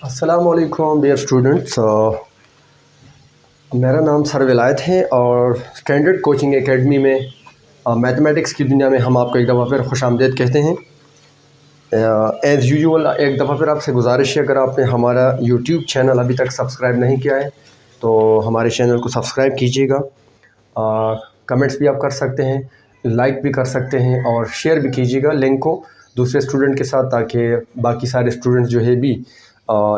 अस्सलामुअलैकुम dear students. मेरा नाम सर विलायत है और स्टैंडर्ड कोचिंग एकेडमी में मैथमेटिक्स की दुनिया में हम आपको एक दफ़ा फिर खुशामदीद कहते हैं। एज़ यूजुअल एक दफ़ा फिर आपसे गुजारिश है, अगर आपने हमारा यूट्यूब चैनल अभी तक सब्सक्राइब नहीं किया है तो हमारे चैनल को सब्सक्राइब कीजिएगा। कमेंट्स भी आप कर सकते हैं, लाइक भी कर सकते हैं और शेयर भी कीजिएगा लिंक को दूसरे स्टूडेंट के साथ, ताकि बाकी सारे स्टूडेंट्स जो है भी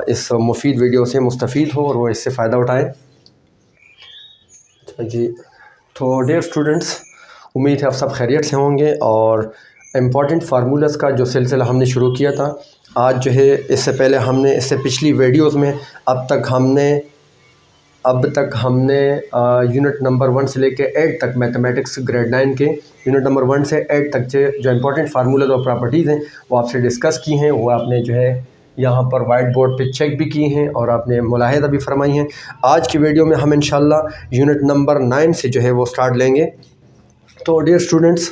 इस मुफीद वीडियो से मुस्तफ़ीद हो और वो इससे फ़ायदा उठाएं। जी, तो डियर स्टूडेंट्स, उम्मीद है आप सब खैरियत से होंगे और इम्पॉर्टेंट फार्मूलाज़ का जो सिलसिला हमने शुरू किया था आज जो है, इससे पहले हमने इससे पिछली वीडियोज़ में अब तक हमने यूनिट नंबर 1 से लेके 8 तक मैथमेटिक्स ग्रेड 9 के यूनिट नंबर 1 से 8 तक जो इम्पोर्टेंट फार्मूलाज और प्रॉपर्टीज़ हैं वो आपसे डिस्कस की हैं। वो आपने जो है यहाँ पर वाइट बोर्ड पे चेक भी की हैं और आपने मुलाहिज़ा भी फरमाई हैं। आज की वीडियो में हम इंशाल्लाह यूनिट नंबर 9 से जो है वो स्टार्ट लेंगे। तो डियर स्टूडेंट्स,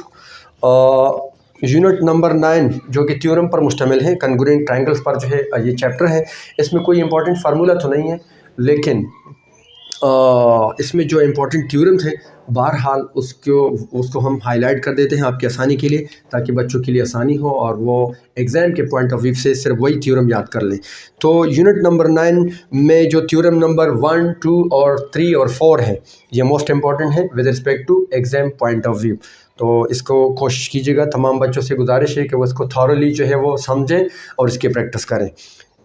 यूनिट नंबर 9 जो कि थ्योरम पर मुश्तमिल है, कॉन्ग्रुएंट ट्रायंगल्स पर जो है ये चैप्टर है। इसमें कोई इंपॉर्टेंट फार्मूला तो नहीं है, लेकिन इसमें जो इम्पोर्टेंट थ्योरम थे बहरहाल उसको हम हाईलाइट कर देते हैं आपकी आसानी के लिए, ताकि बच्चों के लिए आसानी हो और वो एग्ज़ाम के पॉइंट ऑफ व्यू से सिर्फ वही थ्योरम याद कर लें। तो यूनिट नंबर 9 में जो थ्योरम नंबर 1, 2 और 3 और 4 है, ये मोस्ट इम्पॉर्टेंट है with respect to exam point of view. तो इसको कोशिश कीजिएगा, तमाम बच्चों से गुजारिश है कि वो इसको थॉरली जो है वो समझें और इसकी प्रैक्टिस करें।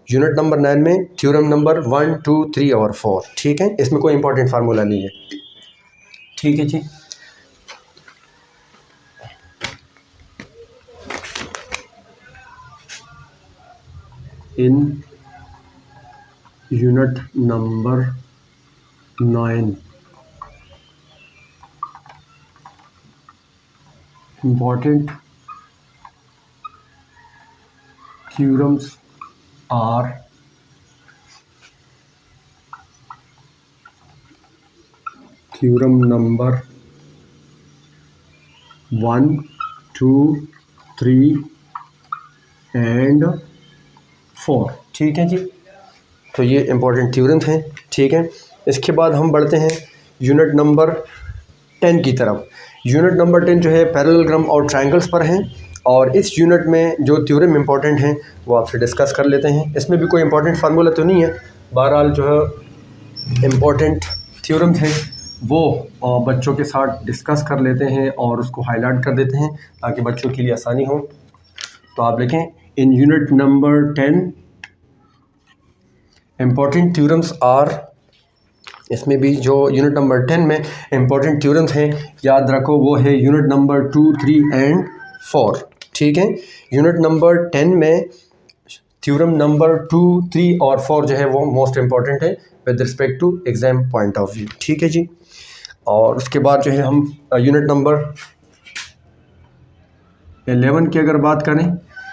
यूनिट नंबर 9 में थ्योरम नंबर 1, 2, 3 और 4, ठीक है। इसमें कोई इंपॉर्टेंट फार्मूला नहीं है, ठीक है जी। In unit number 9 important theorems are theorem number 1, 2, 3 and 4, ठीक है जी। तो ये इंपॉर्टेंट थ्योरम्स हैं, ठीक है। इसके बाद हम बढ़ते हैं यूनिट नंबर 10 की तरफ। यूनिट नंबर 10 जो है पैरेललोग्राम और ट्रायंगल्स पर हैं और इस यूनिट में जो थ्योरम इंपॉर्टेंट हैं वो आपसे डिस्कस कर लेते हैं। इसमें भी कोई इंपॉर्टेंट फार्मूला तो नहीं है, बहरहाल जो है इम्पॉर्टेंट थ्योरम्स हैं वो बच्चों के साथ डिस्कस कर लेते हैं और उसको हाईलाइट कर देते हैं ताकि बच्चों के लिए आसानी हो। तो आप लिखें in unit number 10 important theorems are. इसमें भी जो यूनिट नंबर 10 में इम्पोर्टेंट थ्योरम्स हैं याद रखो, वो है यूनिट नंबर 2, 3 एंड 4, ठीक है। यूनिट नंबर 10 में थ्योरम नंबर 2, 3 और 4 जो है वो मोस्ट इम्पॉर्टेंट है with respect to exam point of view, ठीक है जी। और उसके बाद जो है हम यूनिट नंबर 11 की अगर बात करें,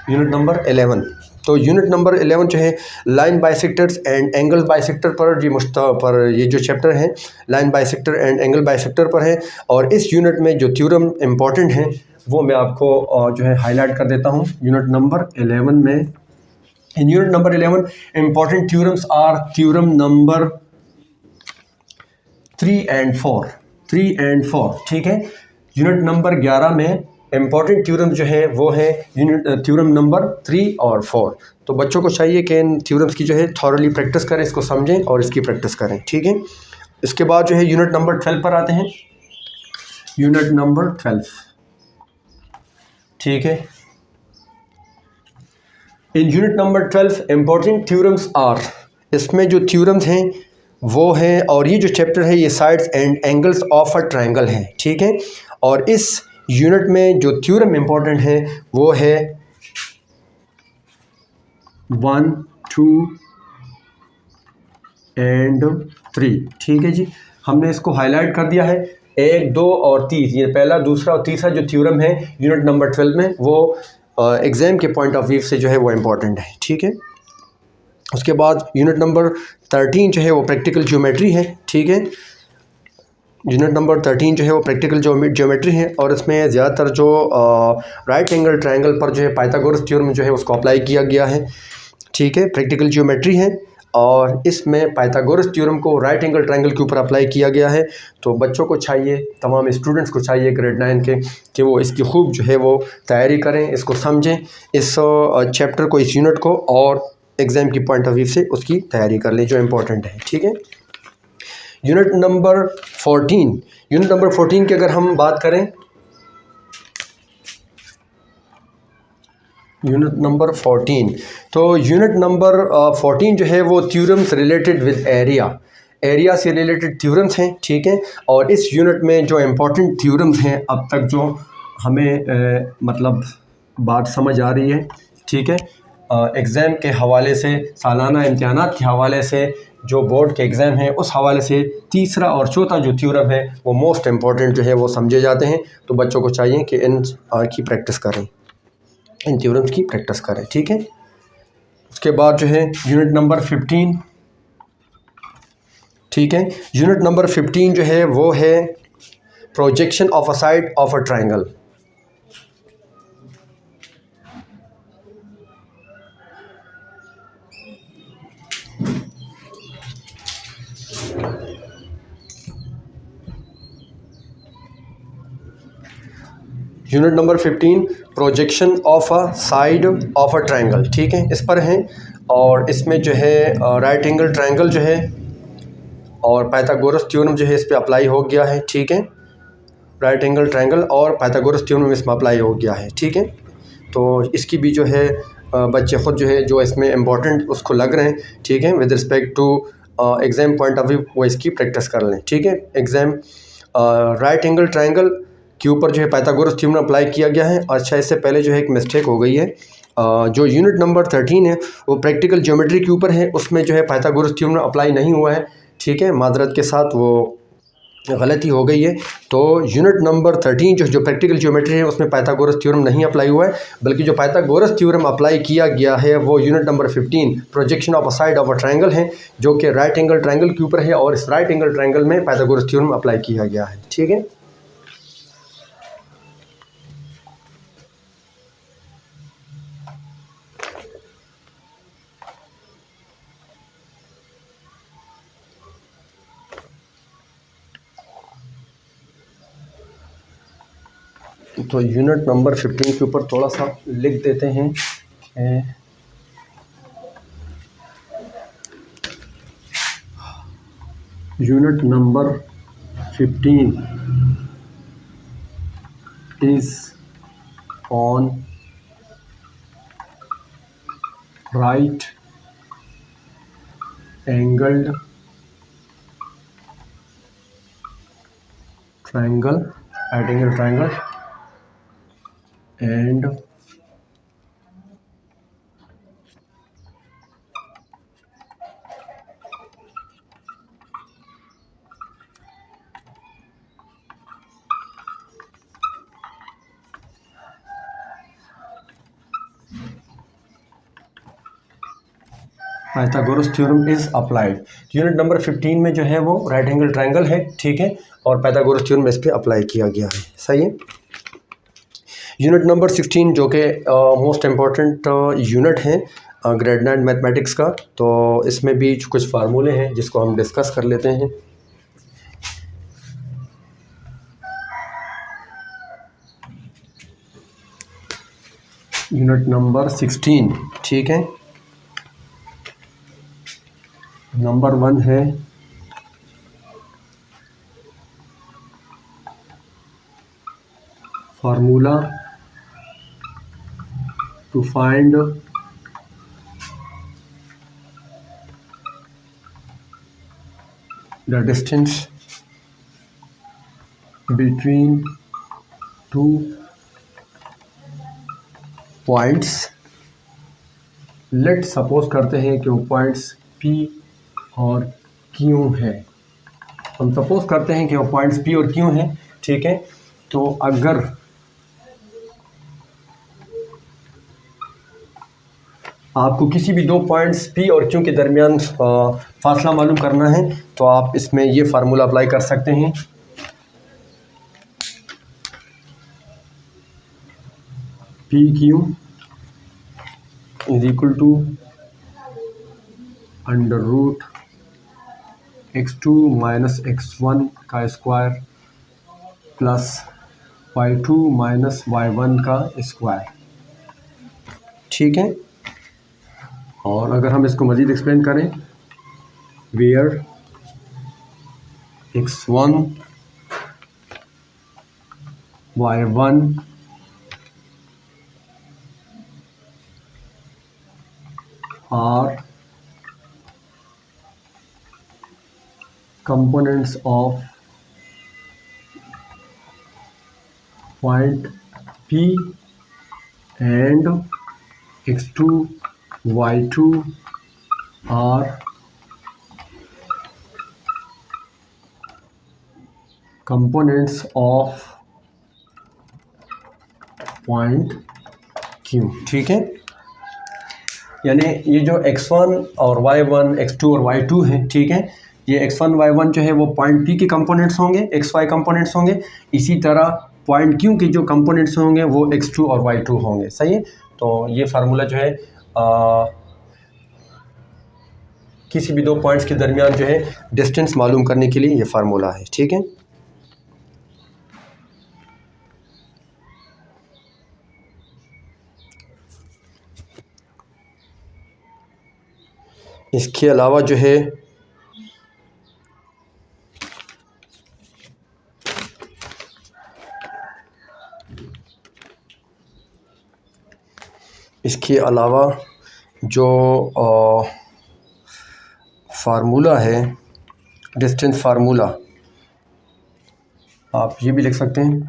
यूनिट नंबर 11, तो यूनिट नंबर 11 जो है line bisectors and angle bisector पर ये जो चैप्टर है line bisector and angle bisector पर है। और इस यूनिट में जो थ्योरम इम्पॉर्टेंट है वो मैं आपको जो है हाईलाइट कर देता हूँ। यूनिट नंबर 11 में, in unit number 11 important theorems are theorem number 3 and 4, ठीक है। यूनिट नंबर 11 में इम्पॉर्टेंट थ्योरम जो है वो है यूनिट थ्योरम नंबर 3 और 4। तो बच्चों को चाहिए कि इन थ्योरम्स की जो है थॉरली प्रैक्टिस करें, इसको समझें और इसकी प्रैक्टिस करें, ठीक है। इसके बाद जो है यूनिट नंबर 12 पर आते हैं। यूनिट नंबर 12, ठीक है। In unit number 12 important theorems are. इसमें जो थ्योरम्स हैं वो हैं, और ये जो चैप्टर है ये sides and angles of a triangle है, ठीक है। और इस यूनिट में जो थ्योरम इम्पोर्टेंट है वो है 1, 2 एंड 3, ठीक है जी। हमने इसको हाईलाइट कर दिया है 1, 2 और 3, ये पहला, दूसरा और तीसरा जो थ्योरम है यूनिट नंबर 12 में वो एग्ज़ाम के पॉइंट ऑफ व्यू से जो है वो इम्पोर्टेंट है, ठीक है। उसके बाद यूनिट नंबर 13 जो है वो प्रैक्टिकल ज्योमेट्री है, ठीक है। यूनिट नंबर 13 जो है वो प्रैक्टिकल ज्योमेट्री है और इसमें ज़्यादातर जो राइट एंगल ट्रायंगल पर जो है पाइथागोरस थ्योरम जो है उसको अप्लाई किया गया है। ठीक है, प्रैक्टिकल ज्योमेट्री है और इसमें पाइथागोरस थ्योरम को राइट एंगल ट्रायंगल के ऊपर अप्लाई किया गया है। तो बच्चों को चाहिए, तमाम स्टूडेंट्स को चाहिए ग्रेड 9 के, कि वो इसकी खूब जो है वो तैयारी करें, इसको समझें, इस चैप्टर को, इस यूनिट को, और एग्ज़ाम की पॉइंट ऑफ व्यू से उसकी तैयारी कर लें जो इम्पोर्टेंट है। ठीक है, यूनिट नंबर 14 की अगर हम बात करें, यूनिट नंबर 14, तो यूनिट नंबर 14 जो है वो थ्योरम्स रिलेटेड विद एरिया से रिलेटेड थ्योरम्स हैं। ठीक है, और इस यूनिट में जो इम्पोर्टेंट थ्योरम्स हैं अब तक जो हमें मतलब बात समझ आ रही है, ठीक है, एग्ज़ाम के हवाले से, सालाना इम्तिहानात के हवाले से, जो बोर्ड के एग्ज़ाम हैं उस हवाले से तीसरा और चौथा जो थ्योरम है वो मोस्ट इम्पॉर्टेंट जो है वो समझे जाते हैं। तो बच्चों को चाहिए कि इन की प्रैक्टिस करें, इन थ्योरम्स की प्रैक्टिस करें। ठीक है, उसके बाद जो है यूनिट नंबर 15, ठीक है, यूनिट नंबर 15 जो है वो है projection of a side of a triangle. Unit number 15 projection of a side of a triangle, ठीक है, इस पर हैं। और इसमें जो है राइट एंगल ट्रायंगल जो है और पाइथागोरस थ्योरम जो है इस पर अप्लाई हो गया है। ठीक है, राइट एंगल ट्रायंगल और पाइथागोरस थ्योरम इसमें अप्लाई हो गया है। ठीक है, तो इसकी भी जो है बच्चे ख़ुद जो है जो इसमें इम्पोर्टेंट उसको लग रहे हैं, ठीक है, with respect to exam point of view वो इसकी प्रैक्टिस कर लें। ठीक है, एग्ज़ाम राइट एंगल ट्रायंगल के ऊपर जो है पाइथागोरस थ्योरम अप्लाई किया गया है। अच्छा, इससे पहले जो है एक मिस्टेक हो गई है, जो यूनिट नंबर 13 है वो प्रैक्टिकल ज्योमेट्री के ऊपर है, उसमें जो है पाइथागोरस थ्योरम अप्लाई नहीं हुआ है। ठीक है, मादरत के साथ वो गलती हो गई है। तो यूनिट नंबर 13 जो प्रैक्टिकल ज्योमेट्री है उसमें पाइथागोरस थ्योरम नहीं अप्लाई हुआ है, बल्कि जो पाइथागोरस थ्योरम अप्लाई किया गया है वो unit number 15 projection of a side of a triangle है, जो कि राइट एंगल ट्रायंगल के ऊपर है, और इस राइट एंगल ट्रायंगल में पाइथागोरस थ्योरम अप्लाई किया गया है। ठीक है, तो यूनिट नंबर 15 के ऊपर थोड़ा सा लिख देते हैं। Unit number 15 is on right angled triangle, right angle triangle and Pythagoras theorem is applied. Unit number 15 में जो है वो राइट एंगल ट्रायंगल है, ठीक है, और पाइथागोरस थ्योरम इस पर अप्लाई किया गया है। सही है। यूनिट नंबर 16 जो कि मोस्ट इम्पॉर्टेंट यूनिट है ग्रेड 9 मैथमेटिक्स का, तो इसमें भी कुछ फार्मूले हैं जिसको हम डिस्कस कर लेते हैं। यूनिट नंबर 16, ठीक है, नंबर 1 है formula to find the distance between two points. Let suppose करते हैं कि वो पॉइंट्स P और Q है। हम सपोज करते हैं कि वो पॉइंट्स P और Q हैं, ठीक है। तो अगर आपको किसी भी दो पॉइंट्स P और Q के दरमियान फासला मालूम करना है तो आप इसमें ये फार्मूला अप्लाई कर सकते हैं। PQ is equal to under root x2 minus x1 का square plus y2 minus y1 का स्क्वायर। ठीक है, और अगर हम इसको मज़ीद एक्सप्लेन करें, where x1 y1 are components of point P and x2 y2 are components of point Q। ठीक है, यानी ये जो x1 और y1 x2 और y2 हैं, ठीक है, ये x1 y1 जो है वो पॉइंट P के कंपोनेंट्स होंगे, xy कंपोनेंट्स होंगे। इसी तरह पॉइंट Q के जो कंपोनेंट्स होंगे वो x2 और y2 होंगे। सही है, तो ये फार्मूला जो है किसी भी दो पॉइंट्स के दरमियान जो है डिस्टेंस मालूम करने के लिए ये फार्मूला है। ठीक है, इसके अलावा जो है जो फार्मूला है डिस्टेंस फार्मूला, आप ये भी लिख सकते हैं,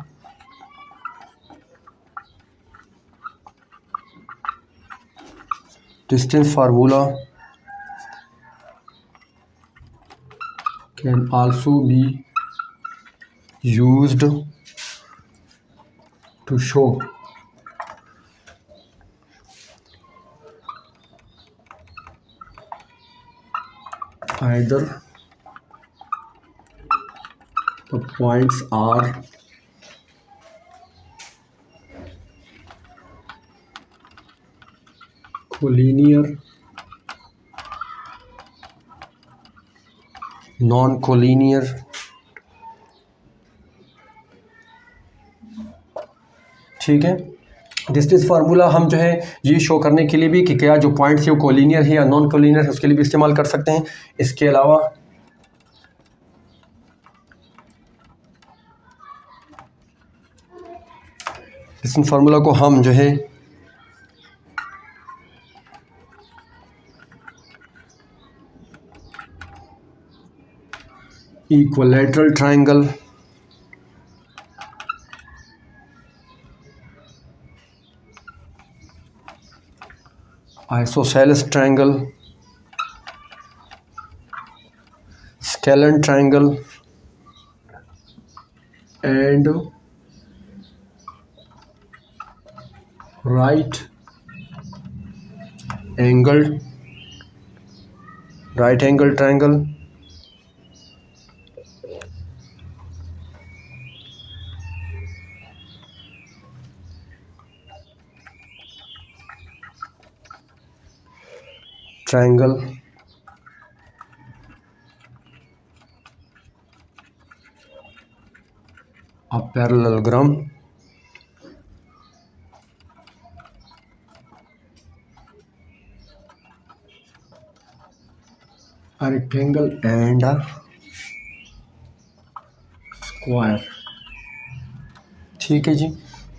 distance formula can also be used to show either the points are collinear, non collinear, ठीक है। डिस्टेंस फार्मूला हम जो है ये शो करने के लिए भी कि क्या जो पॉइंट्स है वो कोलिनियर है या नॉन कोलिनियर है उसके लिए भी इस्तेमाल कर सकते हैं। इसके अलावा डिस्टेंस फार्मूला को हम जो है equilateral triangle, isosceles triangle, scalene triangle and right angle triangle triangle a parallelogram a rectangle and a square. ठीक है जी,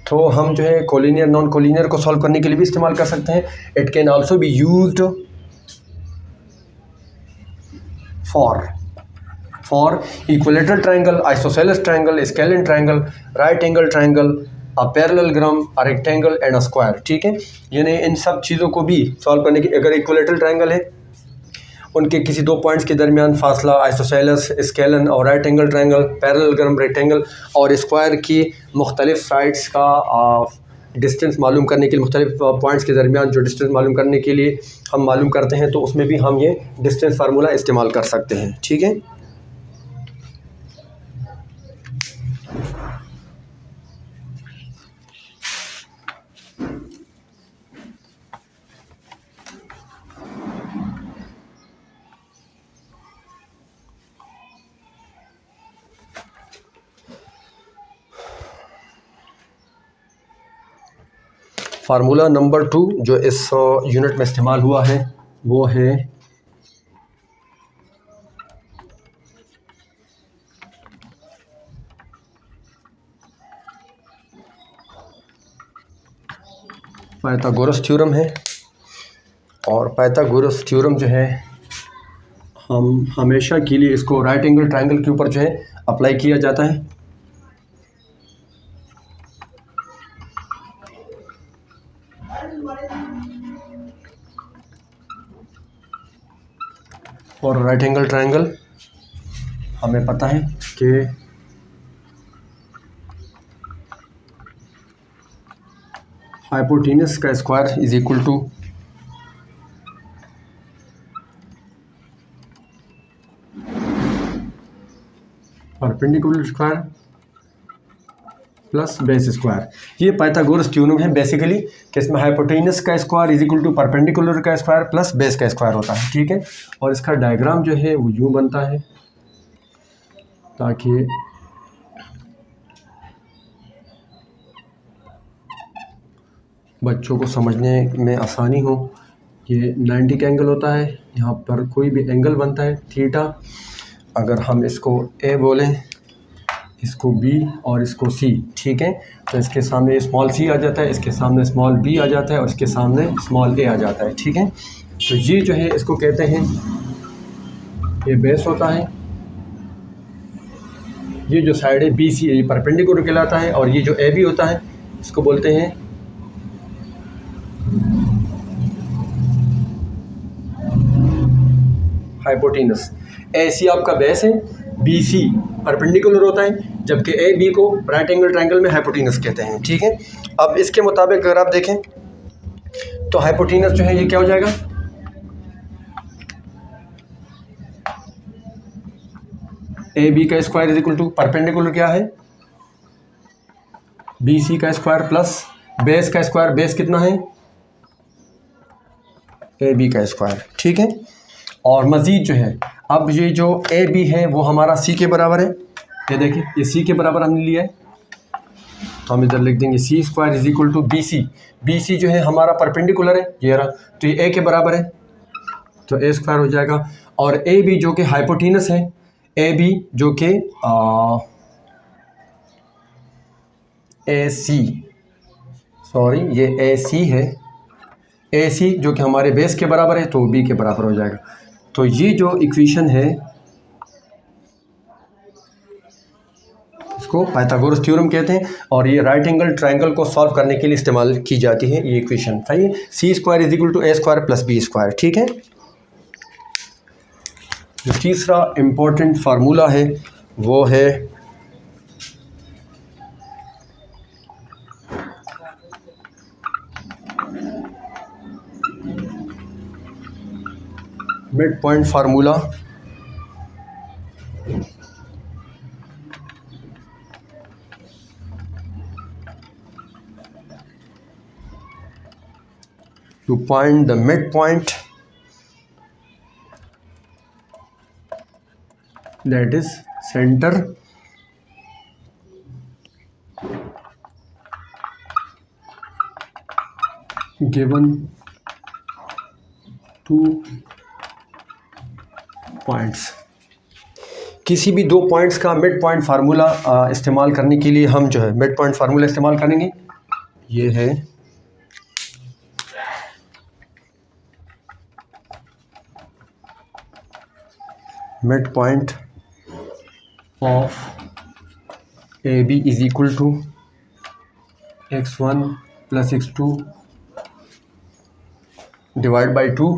तो हम जो है कोलिनियर नॉन कोलिनियर को सॉल्व करने के लिए भी इस्तेमाल कर सकते हैं। It can also be used for equilateral triangle, isosceles triangle, scalene triangle, right angle triangle, a parallelogram, a rectangle and a square. ठीक है, यानी इन सब चीज़ों को भी सॉल्व करने की, अगर इक्विलैटरल ट्रायंगल है उनके किसी दो पॉइंट्स के दरमियान फासला, आइसोसेलेस, स्केलन और right angle triangle, parallelogram, rectangle और स्क्वायर की मुख्तलिफ साइड्स का डिस्टेंस मालूम करने के लिए, मुख्तलिफ पॉइंट्स के दरमियान जो डिस्टेंस मालूम करने के लिए हम मालूम करते हैं, तो उसमें भी हम ये डिस्टेंस फार्मूला इस्तेमाल कर सकते हैं। ठीक है, फार्मूला नंबर 2 जो इस यूनिट में इस्तेमाल हुआ है वो है पाइथागोरस थ्योरम है। और पाइथागोरस थ्योरम जो है हम हमेशा के लिए इसको राइट एंगल ट्रायंगल के ऊपर जो है अप्लाई किया जाता है। और राइट एंगल ट्रायंगल हमें पता है कि हाइपोटेनस का square is equal to perpendicular square plus base square. ये पाइथागोरस थ्योरम है बेसिकली कि इसमें हाइपोटेनस का square is equal to perpendicular का स्क्वायर प्लस बेस का स्क्वायर होता है, ठीक है। और इसका डायग्राम जो है वो यूँ बनता है ताकि बच्चों को समझने में आसानी हो। ये 90 का एंगल होता है, यहाँ पर कोई भी एंगल बनता है थीटा। अगर हम इसको ए बोलें, इसको बी और इसको सी, ठीक है, तो इसके सामने स्मॉल सी आ जाता है, इसके सामने स्मॉल बी आ जाता है और इसके सामने स्मॉल ए आ जाता है, ठीक है। तो ये जो है इसको कहते हैं, ये बेस होता है। ये जो साइड है बी सी ये परपेंडिकुलर कहलाता है। और ये जो ए बी होता है इसको बोलते हैं हाइपोटेनस। ए सी आपका बेस है, बी सी परपेंडिकुलर होता है, जबकि ए बी को राइट एंगल ट्रायंगल में हाइपोटेनस कहते हैं, ठीक है। अब इसके मुताबिक अगर आप देखें तो हाइपोटेनस जो है ये क्या हो जाएगा, ए बी का square is equal to perpendicular क्या है, बी सी का स्क्वायर प्लस बेस का स्क्वायर। बेस कितना है, ए बी का स्क्वायर, ठीक है। और मज़ीद जो है, अब ये जो ए बी है वो हमारा सी के बराबर है। ये देखिए ये सी के बराबर हमने लिया है, तो हम इधर लिख देंगे C square is equal to B C. B C जो है हमारा परपेंडिकुलर है, ये रहा, तो ये ए के बराबर है, तो ए स्क्वायर हो जाएगा। और ए बी जो कि हाइपोटेनस है, ए बी जो कि ए सी, सॉरी ये ए सी है, ए सी जो कि हमारे बेस के बराबर है, तो बी के बराबर हो जाएगा। तो ये जो इक्वेशन है इसको पाइथागोरस थ्योरम कहते हैं। और ये राइट एंगल ट्रायंगल को सॉल्व करने के लिए इस्तेमाल की जाती है ये इक्वेशन, सही है। C square is equal to A square plus B square, ठीक है। जो तीसरा इम्पोर्टेंट फार्मूला है वो है mid point formula. To find the midpoint, that is center given two points। किसी भी दो पॉइंट्स का मिड पॉइंट फार्मूला इस्तेमाल करने के लिए हम जो है मिड पॉइंट फार्मूला इस्तेमाल करेंगे। ये है mid point of A B is equal to x1 plus x2 divide by 2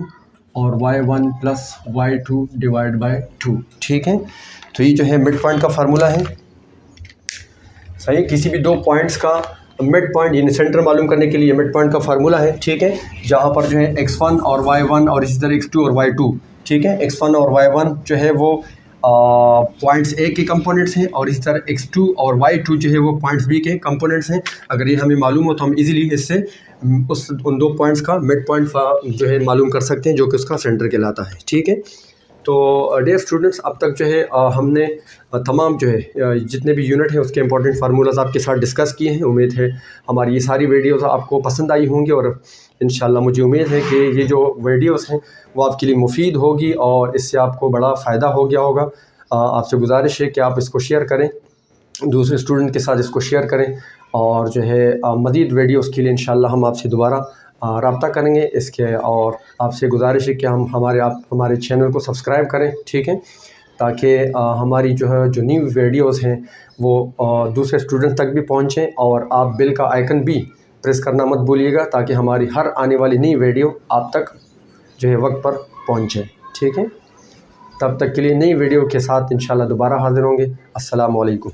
और y1 plus y2 divide by 2, ठीक है। तो ये जो है मिड पॉइंट का फार्मूला है, सही। किसी भी दो पॉइंट्स का मिड पॉइंट यानी सेंटर मालूम करने के लिए मिड पॉइंट का फार्मूला है, ठीक है। जहाँ पर जो है x1 और y1 और इसी तरह x2 और y2, ठीक है। x1 और y1 जो है वो पॉइंट्स ए के कंपोनेंट्स हैं और इसी तरह x2 और y2 जो है वो पॉइंट्स बी के कंपोनेंट्स हैं। अगर ये हमें मालूम हो तो हम इजीली इससे उन दो पॉइंट्स का मिड पॉइंट जो है मालूम कर सकते हैं, जो कि उसका सेंटर कहलाता है, ठीक है। तो डियर स्टूडेंट्स, अब तक जो है हमने तमाम जो है जितने भी यूनिट हैं उसके इंपॉर्टेंट फार्मूलाज आपके साथ डिस्कस किए हैं। उम्मीद है हमारी ये सारी वीडियोस आपको पसंद आई होंगी और इंशाल्लाह मुझे उम्मीद है कि ये जो वीडियोस हैं वो आपके लिए मुफीद होगी और इससे आपको बड़ा फ़ायदा हो गया होगा। आपसे गुजारिश है कि आप इसको शेयर करें, दूसरे स्टूडेंट के साथ इसको शेयर करें और जो है मज़ीद वीडियोस के लिए इंशाल्लाह हम आपसे दोबारा रब्ता करेंगे इसके। और आपसे गुजारिश है कि आप हमारे चैनल को सब्सक्राइब करें, ठीक है, ताकि हमारी जो है जो न्यू वीडियोस हैं वो दूसरे स्टूडेंट तक भी पहुंचें। और आप बेल का आइकन भी प्रेस करना मत भूलिएगा ताकि हमारी हर आने वाली नई वीडियो आप तक जो है वक्त पर पहुंचे, ठीक है। तब तक के लिए नई वीडियो के साथ इंशाल्लाह दोबारा हाज़िर होंगे। अस्सलामु अलैकुम।